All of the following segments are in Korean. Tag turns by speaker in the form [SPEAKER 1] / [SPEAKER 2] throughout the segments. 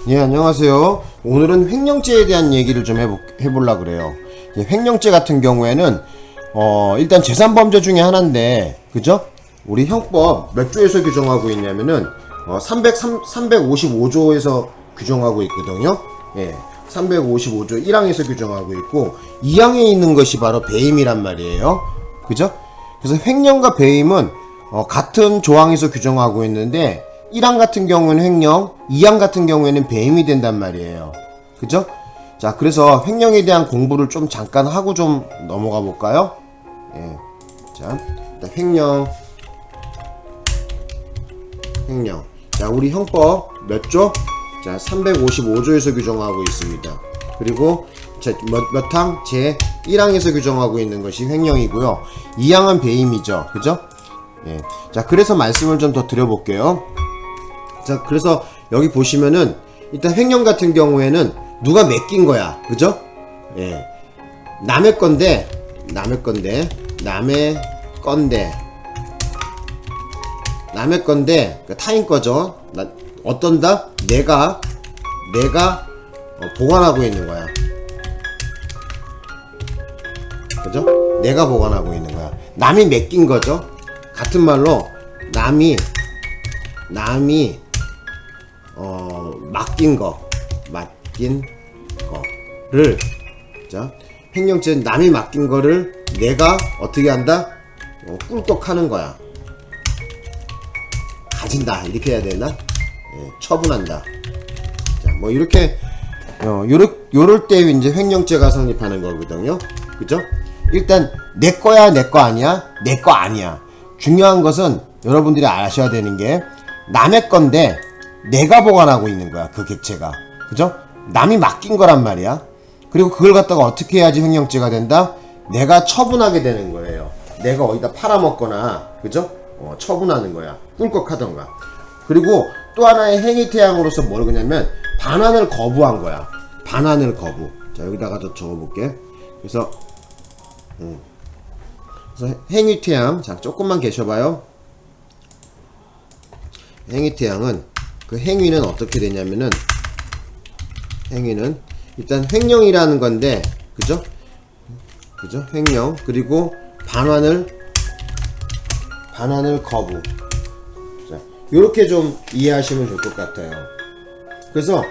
[SPEAKER 1] 네, 안녕하세요. 오늘은 횡령죄에 대한 얘기를 좀 해보려고 그래요. 횡령죄 같은 경우에는 일단 재산범죄 중에 하나인데, 그죠? 우리 형법 몇 조에서 규정하고 있냐면은 355조에서 규정하고 있거든요. 예, 355조 1항에서 규정하고 있고 2항에 있는 것이 바로 배임이란 말이에요. 그죠? 그래서 횡령과 배임은 같은 조항에서 규정하고 있는데 1항 같은 경우는 횡령, 2항 같은 경우에는 배임이 된단 말이에요. 그죠? 자, 그래서 횡령에 대한 공부를 좀 잠깐 하고 좀 넘어가 볼까요? 예. 자, 일단 횡령. 자, 우리 형법 몇 조? 자, 355조에서 규정하고 있습니다. 그리고 몇 항? 제 1항에서 규정하고 있는 것이 횡령이고요. 2항은 배임이죠. 그죠? 예. 자, 그래서 말씀을 좀 더 드려볼게요. 자, 그래서 여기 보시면은 일단 횡령 같은 경우에는 누가 맡긴 거야. 그죠? 예. 남의 건데 타인 거죠. 어떤다? 내가 보관하고 있는 거야. 그죠? 내가 보관하고 있는 거야. 남이 맡긴 거죠. 같은 말로 남이 맡긴 거를, 자, 횡령죄는 남이 맡긴 거를 내가 어떻게 한다? 꿀꺽 하는 거야. 가진다, 이렇게 해야 되나? 예, 처분한다. 자, 뭐 이렇게 요럴 때 이제 횡령죄가 성립하는 거거든요. 그죠? 일단 내 거야, 내 거 아니야? 내 거 아니야. 중요한 것은 여러분들이 아셔야 되는 게 남의 건데 내가 보관하고 있는 거야, 그 객체가. 그죠? 남이 맡긴 거란 말이야. 그리고 그걸 갖다가 어떻게 해야지 횡령죄가 된다? 내가 처분하게 되는 거예요. 내가 어디다 팔아먹거나, 그죠? 처분하는 거야. 꿀꺽 하던가. 그리고 또 하나의 행위태양으로서 뭘 그냐면 반환을 거부한 거야. 반환을 거부. 자, 여기다가 더 적어볼게. 그래서 행위태양. 자, 조금만 계셔봐요. 행위태양은, 그 행위는 어떻게 되냐면은, 행위는 일단 횡령이라는 건데, 그죠? 횡령. 그리고 반환을 거부. 자, 요렇게 좀 이해하시면 좋을 것 같아요. 그래서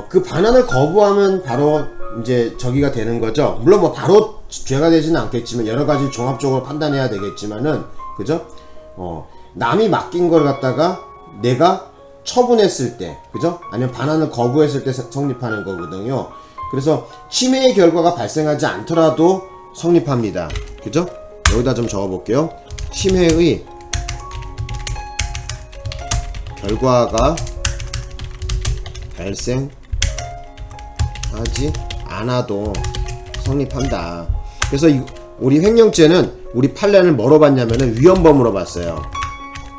[SPEAKER 1] 그 반환을 거부하면 바로 이제 저기가 되는 거죠. 물론 뭐 바로 죄가 되지는 않겠지만 여러 가지 종합적으로 판단해야 되겠지만은, 그죠? 남이 맡긴 걸 갖다가 내가 처분했을 때, 그죠? 아니면 반환을 거부했을 때 성립하는 거거든요. 그래서 침해의 결과가 발생하지 않더라도 성립합니다. 그죠? 여기다 좀 적어볼게요. 침해의 결과가 발생하지 않아도 성립한다. 그래서 우리 횡령죄는 우리 판례를 뭐로 봤냐면은 위헌범으로 봤어요.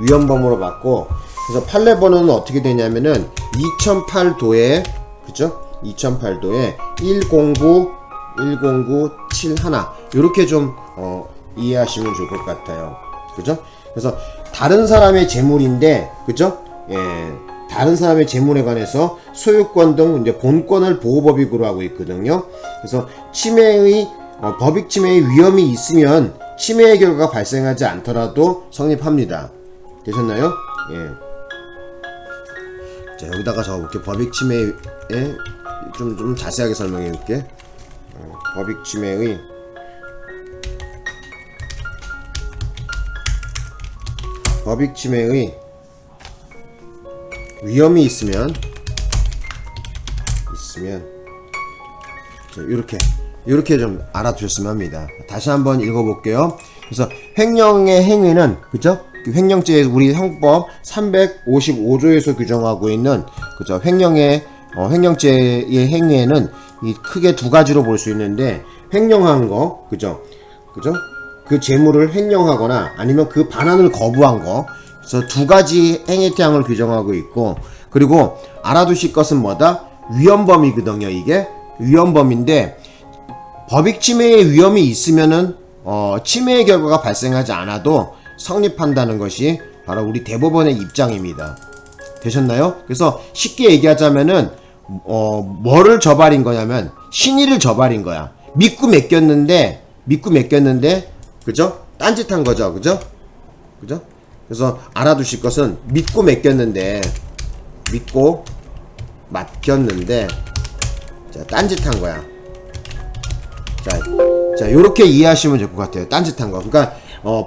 [SPEAKER 1] 위헌범으로 봤고, 그래서 판례 번호는 어떻게 되냐면은 2008도에, 그죠? 2008도에 109791 요렇게 좀 이해하시면 좋을 것 같아요. 그죠? 그래서 다른 사람의 재물인데, 그죠? 예, 다른 사람의 재물에 관해서 소유권 등 이제 본권을 보호법익으로 하고 있거든요. 그래서 법익 침해의 위험이 있으면 침해의 결과가 발생하지 않더라도 성립합니다. 되셨나요? 예. 자, 여기다가 적어볼게. 법익 침해에 좀 자세하게 설명해 줄게. 법익 침해의 위험이 있으면 자, 이렇게 좀 알아두셨으면 합니다. 다시 한번 읽어볼게요. 그래서 횡령의 행위는, 그죠? 횡령죄에서 우리 형법 355조에서 규정하고 있는, 그죠? 횡령죄의 행위에는 이 크게 두 가지로 볼 수 있는데, 횡령한 거, 그죠? 그 재물을 횡령하거나 아니면 그 반환을 거부한 거. 그래서 두 가지 행위태양을 규정하고 있고, 그리고 알아두실 것은 뭐다? 위헌범이거든요. 이게 위헌범인데, 법익 침해의 위험이 있으면은 침해의 결과가 발생하지 않아도 성립한다는 것이 바로 우리 대법원의 입장입니다. 되셨나요? 그래서 쉽게 얘기하자면은 뭐를 저발인 거냐면 신의를 저발인 거야. 믿고 맡겼는데 그죠? 딴짓한 거죠. 그죠? 그래서 알아두실 것은 믿고 맡겼는데 자, 딴짓한 거야. 자, 요렇게 이해하시면 될 것 같아요. 딴짓한 거. 그러니까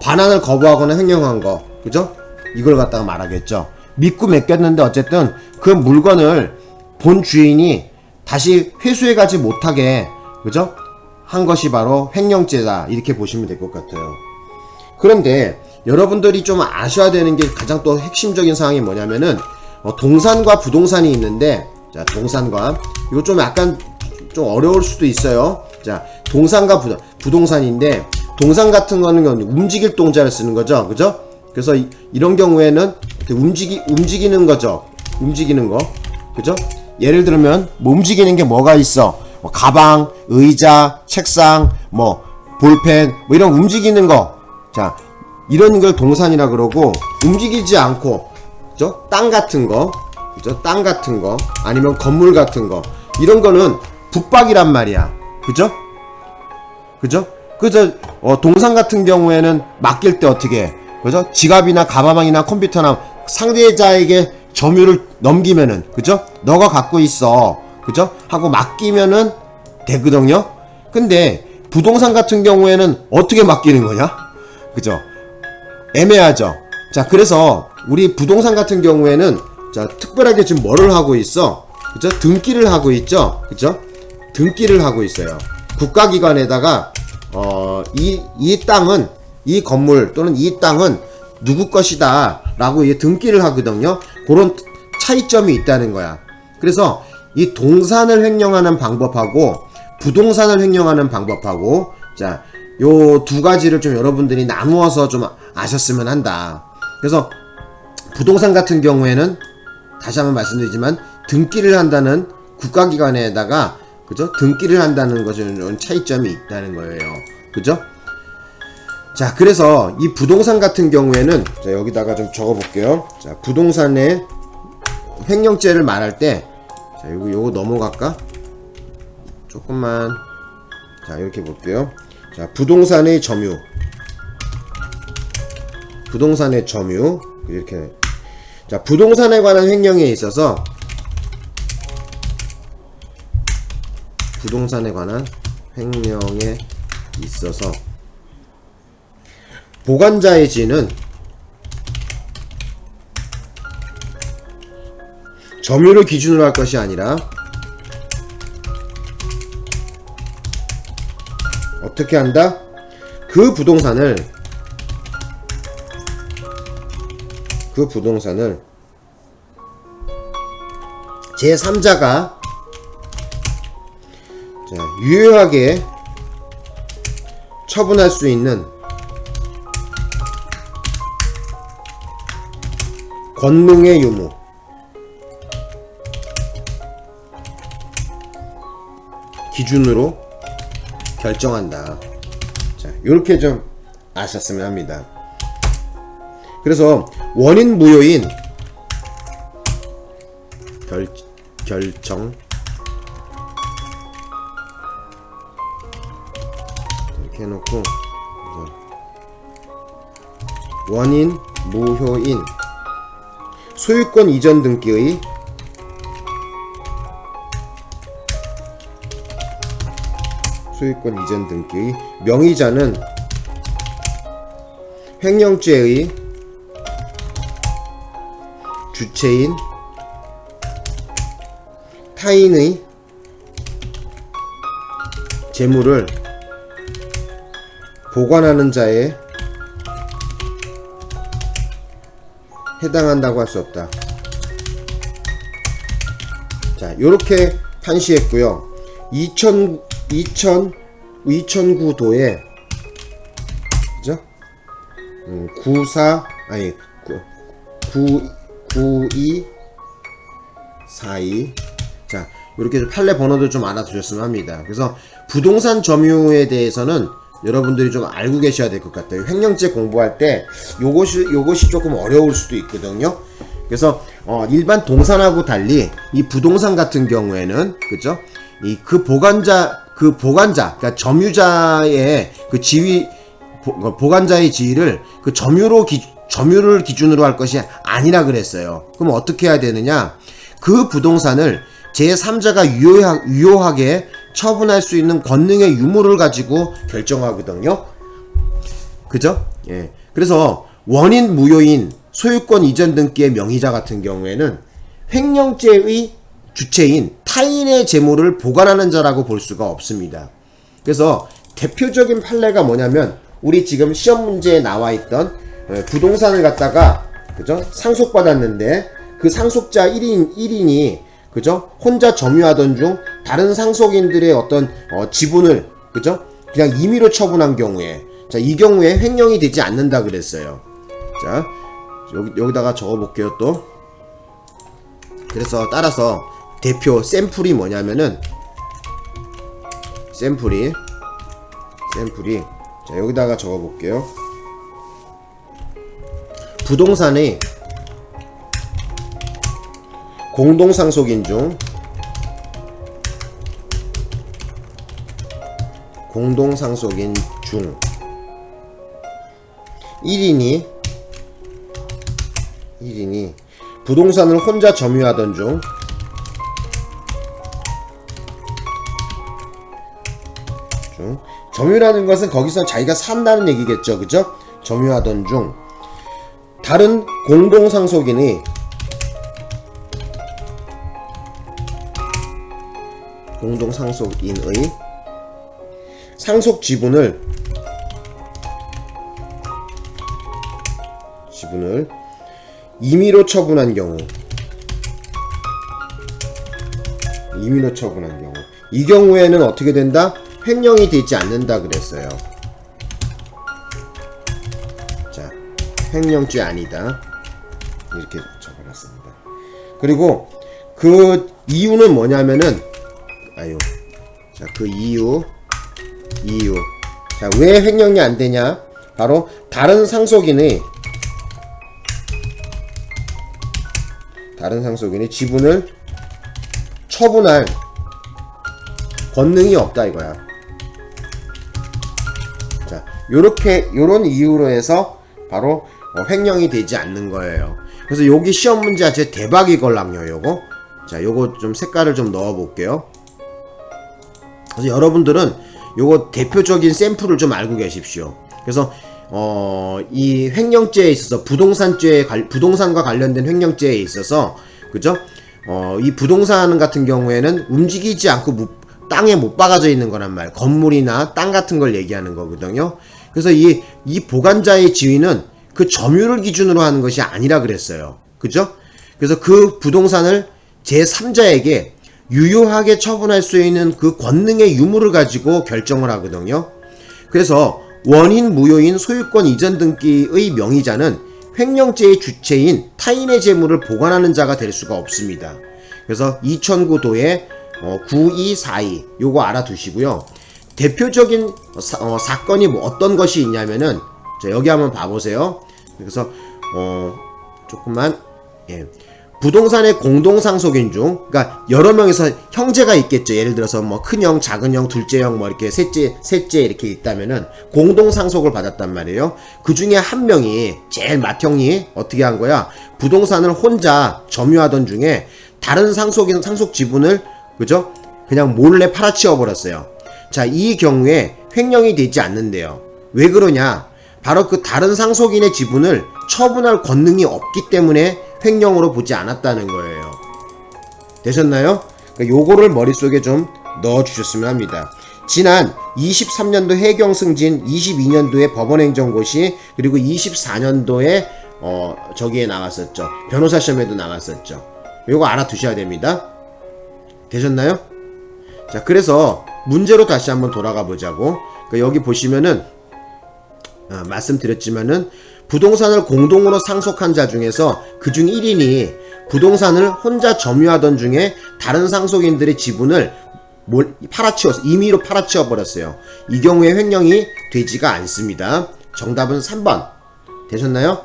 [SPEAKER 1] 반환을 거부하거나 횡령한 거. 그죠? 이걸 갖다가 말하겠죠. 믿고 맡겼는데 어쨌든 그 물건을 본 주인이 다시 회수해가지 못하게, 그죠? 한 것이 바로 횡령죄다. 이렇게 보시면 될 것 같아요. 그런데 여러분들이 좀 아셔야 되는 게 가장 또 핵심적인 사항이 뭐냐면은 동산과 부동산이 있는데, 자, 동산과 이거 좀 약간 좀 어려울 수도 있어요. 자, 동산과 부동산인데, 동산 같은 거는 움직일 동자를 쓰는 거죠. 그죠? 그래서 이런 경우에는 움직이는 거죠. 움직이는 거. 그죠? 예를 들면 뭐 움직이는 게 뭐가 있어? 뭐 가방, 의자, 책상, 뭐 볼펜, 뭐 이런 움직이는 거. 자, 이런 걸 동산이라 그러고, 움직이지 않고, 그죠? 땅 같은 거, 그죠? 땅 같은 거, 아니면 건물 같은 거, 이런 거는 붙박이란 말이야. 그죠? 그죠? 동산 같은 경우에는 맡길 때 어떻게 해? 그죠? 지갑이나 가방이나 컴퓨터나 상대자에게 점유를 넘기면은, 그죠? 너가 갖고 있어. 그죠? 하고 맡기면은 되거든요? 근데 부동산 같은 경우에는 어떻게 맡기는 거냐? 그죠? 애매하죠? 자, 그래서 우리 부동산 같은 경우에는, 자, 특별하게 지금 뭐를 하고 있어? 그죠? 등기를 하고 있죠? 그죠? 등기를 하고 있어요. 국가기관에다가, 이 땅은, 이 건물 또는 이 땅은 누구 것이다 라고 등기를 하거든요. 그런 차이점이 있다는 거야. 그래서 이 동산을 횡령하는 방법하고 부동산을 횡령하는 방법하고, 자, 요 두 가지를 좀 여러분들이 나누어서 좀 아셨으면 한다. 그래서 부동산 같은 경우에는 다시 한번 말씀드리지만 등기를 한다는 국가기관에다가, 그죠? 등기를 한다는 것은 차이점이 있다는 거예요. 그죠? 자, 그래서 이 부동산 같은 경우에는, 자, 여기다가 좀 적어 볼게요. 자, 부동산의 횡령죄를 말할 때, 자, 요거 넘어갈까? 조금만. 자, 이렇게 볼게요. 자, 부동산의 점유. 이렇게. 자, 부동산에 관한 횡령에 있어서, 보관자의 지는 점유를 기준으로 할 것이 아니라 어떻게 한다? 그 부동산을 제3자가 유효하게 처분할 수 있는 권능의 유무, 기준으로 결정한다. 자, 요렇게 좀 아셨으면 합니다. 그래서 원인 무효인 결정, 이렇게 해놓고, 원인 무효인 소유권 이전 등기의 명의자는 횡령죄의 주체인 타인의 재물을 보관하는 자에 해당한다고 할 수 없다. 자, 요렇게 판시했고요. 2009도에, 그죠? 9242. 자, 요렇게 판례 번호도 좀 알아두셨으면 합니다. 그래서 부동산 점유에 대해서는 여러분들이 좀 알고 계셔야 될 것 같아요. 횡령죄 공부할 때 요것이 조금 어려울 수도 있거든요. 그래서 일반 동산하고 달리 이 부동산 같은 경우에는 그죠? 이 그 보관자 그러니까 점유자의 그 지위 보관자의 지위를 그 점유를 기준으로 할 것이 아니라 그랬어요. 그럼 어떻게 해야 되느냐? 그 부동산을 제3자가 유효하게 처분할 수 있는 권능의 유무를 가지고 결정하거든요. 그죠? 예. 그래서 원인 무효인 소유권 이전 등기의 명의자 같은 경우에는 횡령죄의 주체인 타인의 재물을 보관하는 자라고 볼 수가 없습니다. 그래서 대표적인 판례가 뭐냐면 우리 지금 시험 문제에 나와 있던 부동산을 갖다가 그죠? 상속받았는데 그 상속자 1인이 그죠? 혼자 점유하던 중 다른 상속인들의 어떤 지분을 그죠? 그냥 임의로 처분한 경우에 자, 이 경우에 횡령이 되지 않는다 그랬어요. 자, 여기다가 적어 볼게요, 또. 그래서 따라서 대표 샘플이 뭐냐면은 샘플이 자, 여기다가 적어 볼게요. 부동산의 공동상속인 중 1인이 부동산을 혼자 점유하던 중 점유라는 것은 거기서 자기가 산다는 얘기겠죠. 그죠? 점유하던 중 다른 공동상속인의 상속 지분을 임의로 처분한 경우 이 경우에는 어떻게 된다? 횡령이 되지 않는다 그랬어요. 자, 횡령죄 아니다 이렇게 적어놨습니다. 그리고 그 이유는 뭐냐면은 자, 그 이유 자, 왜 횡령이 안 되냐? 바로 다른 상속인이 지분을 처분할 권능이 없다 이거야. 자, 요런 이유로 해서 바로 횡령이 되지 않는 거예요. 그래서 여기 시험 문제 아주 대박이걸랑요, 요거. 자, 요거 좀 색깔을 좀 넣어 볼게요. 그래서 여러분들은 요거 대표적인 샘플을 좀 알고 계십시오. 그래서 이 횡령죄에 있어서 부동산과 관련된 횡령죄에 있어서 그죠? 이 부동산 같은 경우에는 움직이지 않고 땅에 못 박아져 있는 거란 말. 건물이나 땅 같은 걸 얘기하는 거거든요. 그래서 이 보관자의 지위는 그 점유를 기준으로 하는 것이 아니라 그랬어요. 그죠? 그래서 그 부동산을 제3자에게 유효하게 처분할 수 있는 그 권능의 유무를 가지고 결정을 하거든요. 그래서 원인 무효인 소유권 이전 등기의 명의자는 횡령죄의 주체인 타인의 재물을 보관하는 자가 될 수가 없습니다. 그래서 2009도의 9242 요거 알아두시고요. 대표적인 사건이 어떤 것이 있냐면은 자, 여기 한번 봐보세요. 그래서 조금만 부동산의 공동상속인 중, 그러니까 여러 명에서 형제가 있겠죠. 예를 들어서 뭐 큰형, 작은형, 둘째형, 뭐 이렇게 셋째 이렇게 있다면은 공동상속을 받았단 말이에요. 그 중에 한 명이 제일 맏형이 어떻게 한 거야? 부동산을 혼자 점유하던 중에 다른 상속 지분을 그죠? 그냥 몰래 팔아치워 버렸어요. 자, 이 경우에 횡령이 되지 않는데요. 왜 그러냐? 바로 그 다른 상속인의 지분을 처분할 권능이 없기 때문에 횡령으로 보지 않았다는 거예요. 되셨나요? 그러니까 요거를 머릿속에 좀 넣어주셨으면 합니다. 지난 23년도 해경승진, 22년도에 법원행정고시, 그리고 24년도에 저기에 나왔었죠. 변호사 시험에도 나왔었죠. 요거 알아두셔야 됩니다. 되셨나요? 자, 그래서 문제로 다시 한번 돌아가 보자고. 그러니까 여기 보시면은 말씀드렸지만은 부동산을 공동으로 상속한 자 중에서 그중 1인이 부동산을 혼자 점유하던 중에 다른 상속인들의 지분을 임의로 팔아치워 버렸어요. 이 경우에 횡령이 되지가 않습니다. 정답은 3번. 되셨나요?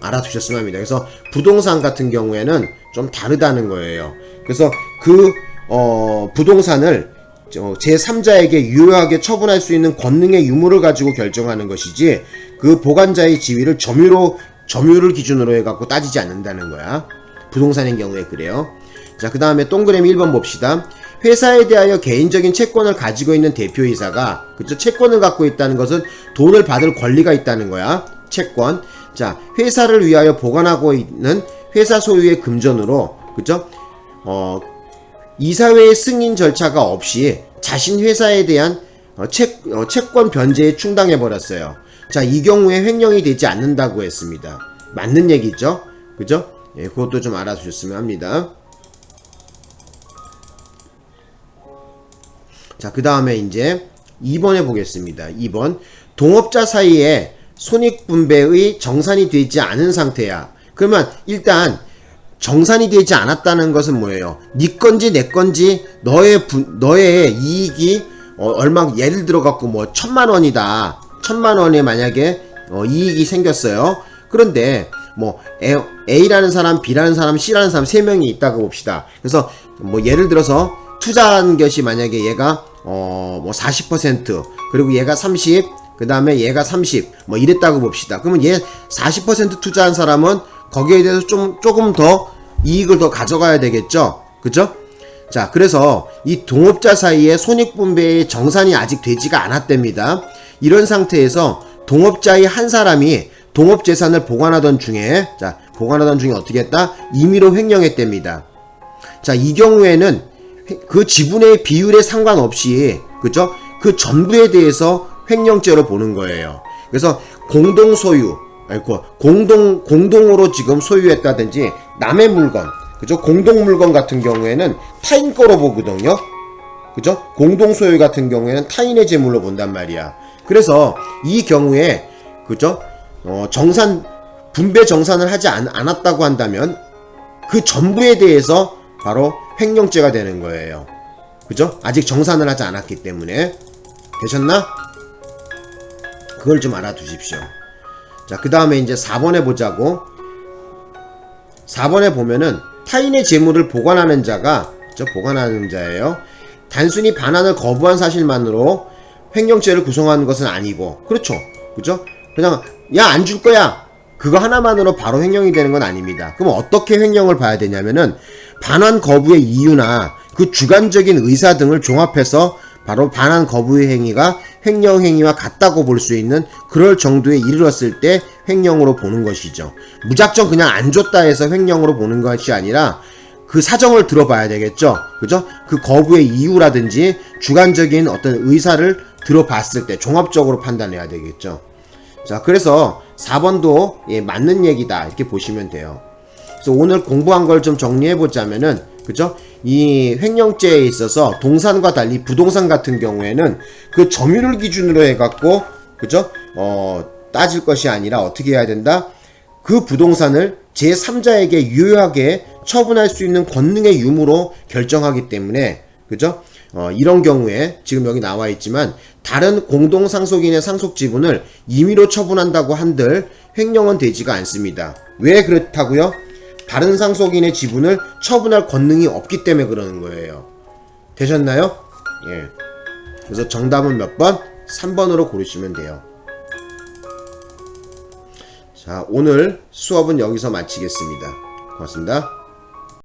[SPEAKER 1] 알아두셨으면 합니다. 그래서 부동산 같은 경우에는 좀 다르다는 거예요. 그래서 그 부동산을 제3자에게 유효하게 처분할 수 있는 권능의 유무를 가지고 결정하는 것이지 그 보관자의 지위를 점유를 기준으로 해갖고 따지지 않는다는 거야. 부동산인 경우에 그래요. 자, 그 다음에 동그라미 1번 봅시다. 회사에 대하여 개인적인 채권을 가지고 있는 대표이사가, 그쵸? 채권을 갖고 있다는 것은 돈을 받을 권리가 있다는 거야. 채권. 자, 회사를 위하여 보관하고 있는 회사 소유의 금전으로, 그쵸? 이사회의 승인 절차가 없이 자신 회사에 대한 채권 변제에 충당해버렸어요. 자, 이 경우에 횡령이 되지 않는다고 했습니다. 맞는 얘기죠? 그죠? 예, 그것도 좀 알아주셨으면 합니다. 자, 그 다음에 이제 2번에 보겠습니다. 2번. 동업자 사이에 손익분배의 정산이 되지 않은 상태야. 그러면 일단 정산이 되지 않았다는 것은 뭐예요? 네 건지 내 건지 너의 이익이 얼마, 예를 들어 갖고 뭐 1000만원이다. 1000만원에 만약에 이익이 생겼어요. 그런데 뭐 A라는 사람, B라는 사람, C라는 사람 3명이 있다고 봅시다. 그래서 뭐 예를 들어서 투자한 것이 만약에 얘가 뭐 40% 그리고 얘가 30, 그 다음에 얘가 30 뭐 이랬다고 봅시다. 그러면 얘 40% 투자한 사람은 거기에 대해서 조금 더 이익을 더 가져가야 되겠죠. 그죠? 자, 그래서 이 동업자 사이에 손익분배의 정산이 아직 되지가 않았답니다. 이런 상태에서 동업자의 한 사람이 동업재산을 보관하던 중에 어떻게 했다? 임의로 횡령했답니다. 자, 이 경우에는 그 지분의 비율에 상관없이, 그죠? 그 전부에 대해서 횡령죄로 보는 거예요. 그래서 공동소유, 공동으로 지금 소유했다든지 남의 물건, 그죠? 공동물건 같은 경우에는 타인 거로 보거든요. 그죠? 공동소유 같은 경우에는 타인의 재물로 본단 말이야. 그래서 이 경우에, 그죠? 분배 정산을 하지 않았다고 한다면 그 전부에 대해서 바로 횡령죄가 되는 거예요. 그죠? 아직 정산을 하지 않았기 때문에. 되셨나? 그걸 좀 알아두십시오. 자, 그 다음에 이제 4번에 보자고. 4번에 보면은 타인의 재물을 보관하는 자가, 그죠? 보관하는 자예요. 단순히 반환을 거부한 사실만으로 횡령죄를 구성하는 것은 아니고, 그렇죠? 그죠? 그냥 야, 안 줄 거야, 그거 하나만으로 바로 횡령이 되는 건 아닙니다. 그럼 어떻게 횡령을 봐야 되냐면은 반환 거부의 이유나 그 주관적인 의사 등을 종합해서 바로 반환 거부의 행위가 횡령 행위와 같다고 볼 수 있는 그럴 정도에 이르렀을 때 횡령으로 보는 것이죠. 무작정 그냥 안 줬다 해서 횡령으로 보는 것이 아니라 그 사정을 들어봐야 되겠죠. 그죠? 그 거부의 이유라든지 주관적인 어떤 의사를 들어봤을 때 종합적으로 판단해야 되겠죠. 자, 그래서 4번도 예, 맞는 얘기다 이렇게 보시면 돼요. 그래서 오늘 공부한 걸 좀 정리해 보자면은, 그죠? 이 횡령죄에 있어서 동산과 달리 부동산 같은 경우에는 그 점유를 기준으로 해갖고, 그죠? 따질 것이 아니라 어떻게 해야 된다? 그 부동산을 제3자에게 유효하게 처분할 수 있는 권능의 유무로 결정하기 때문에, 그죠? 이런 경우에 지금 여기 나와 있지만 다른 공동상속인의 상속지분을 임의로 처분한다고 한들 횡령은 되지가 않습니다. 왜 그렇다고요? 다른 상속인의 지분을 처분할 권능이 없기 때문에 그러는 거예요. 되셨나요? 예. 그래서 정답은 몇 번? 3번으로 고르시면 돼요. 자, 오늘 수업은 여기서 마치겠습니다. 고맙습니다.